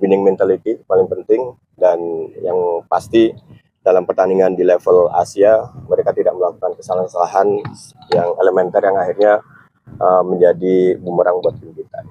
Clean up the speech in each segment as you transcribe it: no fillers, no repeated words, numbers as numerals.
winning mentality paling penting, dan yang pasti dalam pertandingan di level Asia mereka tidak melakukan kesalahan-kesalahan yang elementer yang akhirnya menjadi bumerang buat tim kita.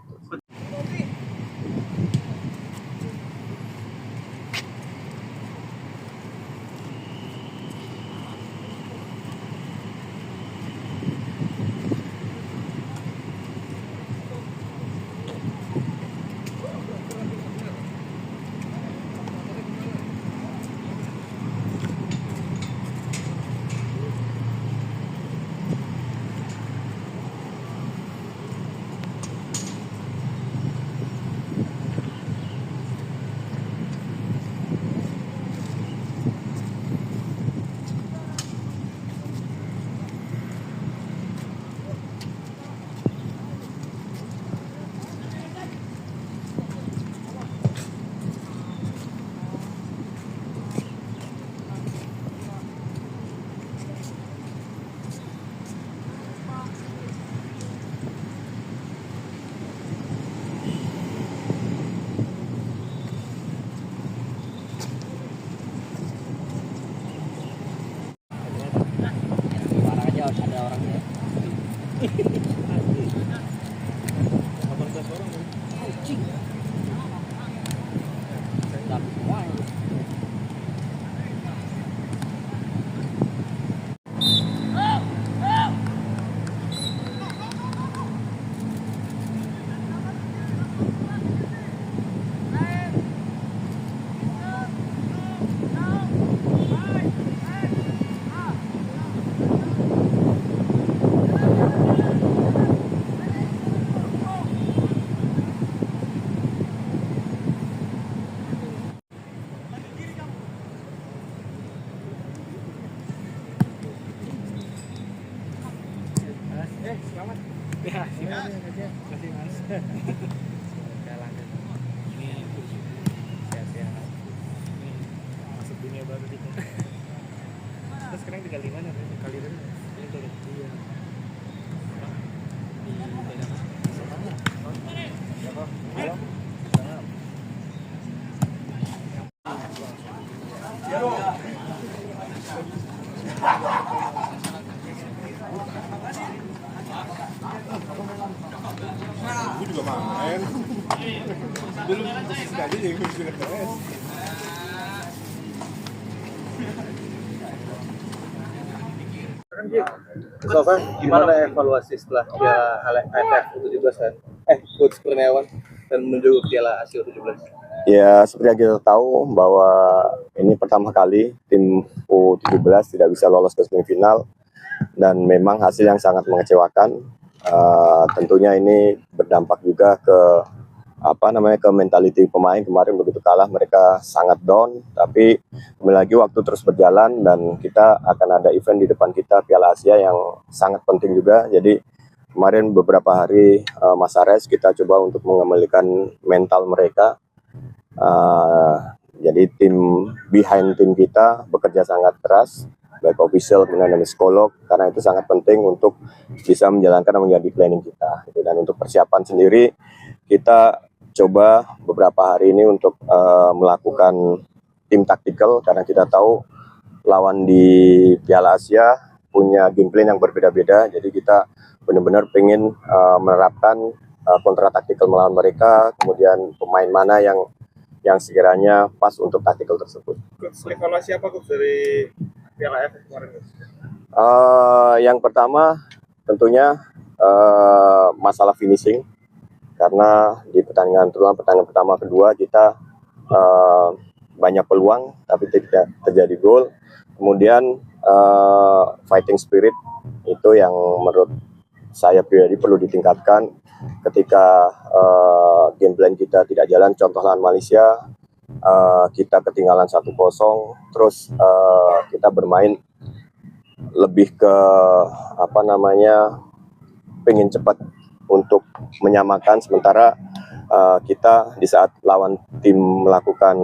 Ada orangnya. Selamat. Ya, kasih Mas. Ini sehat-sehat. Masuk dunia baru gitu. Terus sekarang tinggal di mana? Kali ini. Ini tuh. Iya. Di daerah Sabana. Halo. Halo. Gue juga main. Belum posisi aja jadi gue bisa keren. Sofa, gimana evaluasi setelah Piala AFF U17 kan? Coach Kurniawan dan menuju Piala Asia U17? Ya, seperti yang kita tahu bahwa ini pertama kali tim U17 tidak bisa lolos ke semifinal, dan memang hasil yang sangat mengecewakan. Tentunya ini berdampak juga ke ke mentality pemain. Kemarin begitu kalah mereka sangat down, tapi kembali lagi waktu terus berjalan dan kita akan ada event di depan kita, Piala Asia, yang sangat penting juga. Jadi kemarin beberapa hari masa rest kita coba untuk mengembalikan mental mereka. Jadi tim behind tim kita bekerja sangat keras, baik official kemudian psikolog, karena itu sangat penting untuk bisa menjalankan menjadi planning kita. Dan untuk persiapan sendiri kita coba beberapa hari ini untuk melakukan tim taktikal, karena kita tahu lawan di Piala Asia punya game plan yang berbeda-beda. Jadi kita benar-benar pengen menerapkan kontra taktikal melawan mereka, kemudian pemain mana yang sekiranya pas untuk taktikal tersebut. Evaluasi apa Coach dari Piala AFF kemarin? Yang pertama tentunya masalah finishing, karena di pertandingan pertama kedua kita banyak peluang tapi tidak terjadi gol. Kemudian fighting spirit itu yang menurut saya pribadi perlu ditingkatkan. Ketika game plan kita tidak jalan, contoh lawan Malaysia, kita ketinggalan 1-0, terus kita bermain lebih ke pengen cepat untuk menyamakan, sementara kita di saat lawan tim melakukan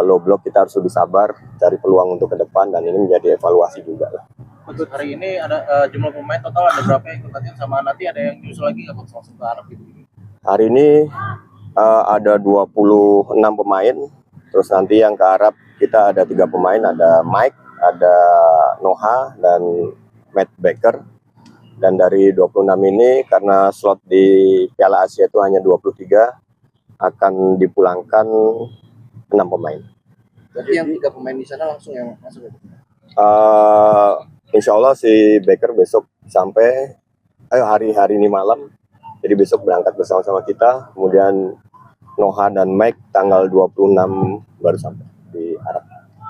low block kita harus lebih sabar, cari peluang untuk ke depan, dan ini menjadi evaluasi juga lah. Untuk hari ini ada jumlah pemain total ada berapa yang ikut latihan, sama nanti ada yang nyusul lagi nggak langsung ke Arab gitu? Hari ini Ada 26 pemain. Terus nanti yang ke Arab kita ada 3 pemain, ada Mike, ada Noah, dan Matt Baker. Dan dari 26 ini karena slot di Piala Asia itu hanya 23, akan dipulangkan 6 pemain. Berarti yang 3 pemain di sana langsung yang masuk ya? Insya Allah si Baker besok sampai hari ini malam. Jadi besok berangkat bersama-sama kita. Kemudian Noah dan Mike tanggal 26 baru sampai di Arab.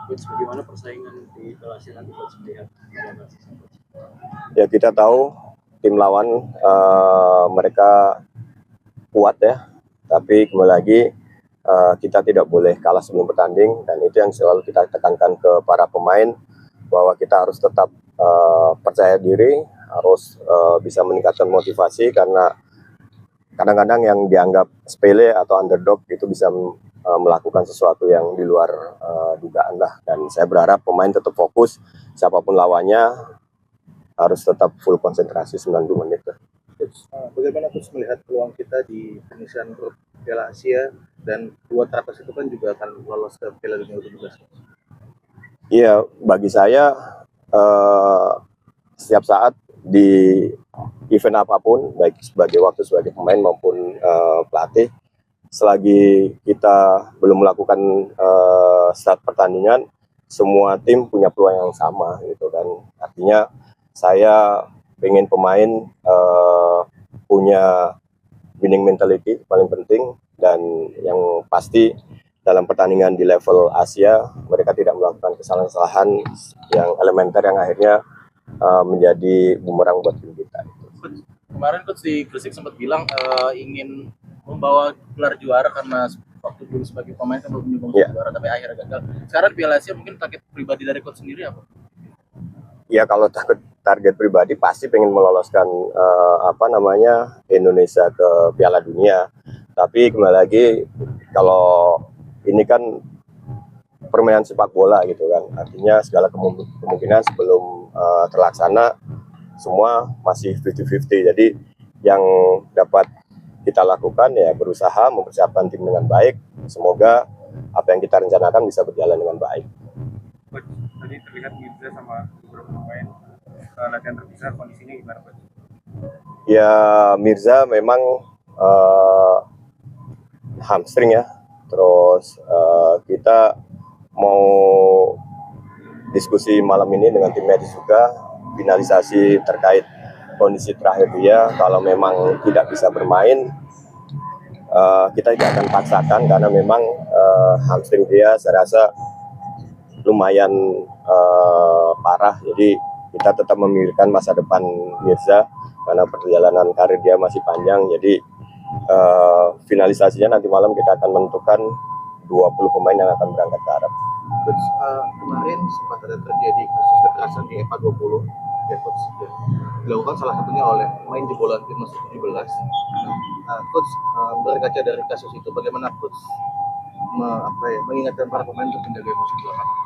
Coach, bagaimana persaingan di Piala Asia nanti Coach melihat? Ya kita tahu tim lawan mereka kuat ya. Tapi kembali lagi kita tidak boleh kalah sebelum bertanding, dan itu yang selalu kita tekankan ke para pemain bahwa kita harus tetap percaya diri, harus bisa meningkatkan motivasi, karena kadang-kadang yang dianggap sepele atau underdog itu bisa melakukan sesuatu yang di luar dugaan lah. Dan saya berharap pemain tetap fokus, siapapun lawannya harus tetap full konsentrasi 90 menit. Bagaimana Coach melihat peluang kita di penyisian grup Piala Asia, dan 2 teratas itu kan juga akan lolos ke Piala Dunia U17? Iya, bagi saya setiap saat di event apapun, baik sebagai pemain maupun pelatih, selagi kita belum melakukan start pertandingan, semua tim punya peluang yang sama gitu kan. Artinya saya pengen pemain punya winning mentality paling penting, dan yang pasti dalam pertandingan di level Asia mereka tidak melakukan kesalahan-kesalahan yang elementer yang akhirnya menjadi bumerang buat tim kita. Kemarin Coach di Gresik sempat bilang ingin membawa gelar juara karena waktu dulu sebagai pemain kan belum menyumbang juara, tapi akhirnya gagal. Sekarang di Piala Asia mungkin target pribadi dari Coach sendiri apa? Ya kalau target pribadi pasti pengen meloloskan Indonesia ke Piala Dunia. Tapi kembali lagi kalau ini kan permainan sepak bola gitu kan, artinya segala kemungkinan sebelum terlaksana semua masih 50-50. Jadi yang dapat kita lakukan ya berusaha mempersiapkan tim dengan baik. Semoga apa yang kita rencanakan bisa berjalan dengan baik. Coach, tadi terlihat Mirza sama beberapa pemain latihan terpisah, kondisinya gimana Coach? Ya Mirza memang hamstring ya. Terus kita mau diskusi malam ini dengan tim medis juga, finalisasi terkait kondisi terakhir dia. Kalau memang tidak bisa bermain, kita tidak akan paksakan, karena memang hamstring dia saya rasa lumayan parah. Jadi kita tetap memikirkan masa depan Mirza, karena perjalanan karir dia masih panjang. Jadi finalisasinya nanti malam kita akan menentukan 20 pemain yang akan berangkat ke Arab. Coach, kemarin sempat ada terjadi kasus kekerasan di EVA 20 ya Coach, dilakukan salah satunya oleh pemain jebolan timnas 17. Coach, berkaca dari kasus itu, bagaimana Coach mengingatkan para pemain untuk menjaga emosi di lapangan?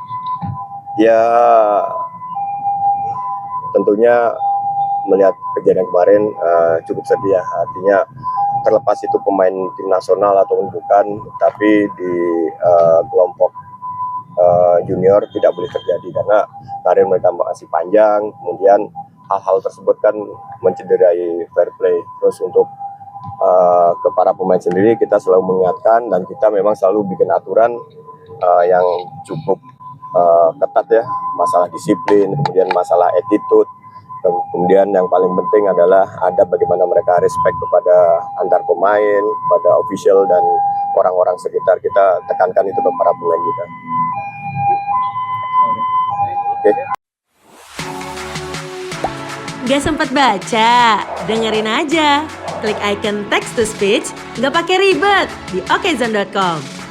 Ya tentunya melihat kejadian kemarin cukup sedih ya. Artinya terlepas itu pemain tim nasional ataupun bukan, tapi di kelompok junior tidak boleh terjadi karena karir mereka masih panjang. Kemudian hal-hal tersebut kan mencederai fair play. Terus untuk ke para pemain sendiri kita selalu mengingatkan, dan kita memang selalu bikin aturan yang cukup ketat ya, masalah disiplin, kemudian masalah attitude. Kemudian yang paling penting adalah ada bagaimana mereka respect kepada antar pemain, pada official dan orang-orang sekitar. Kita tekankan itu ke para pemain kita. Oke. Gak sempat baca? Dengerin aja. Klik icon text to speech, gak pakai ribet di okezone.com.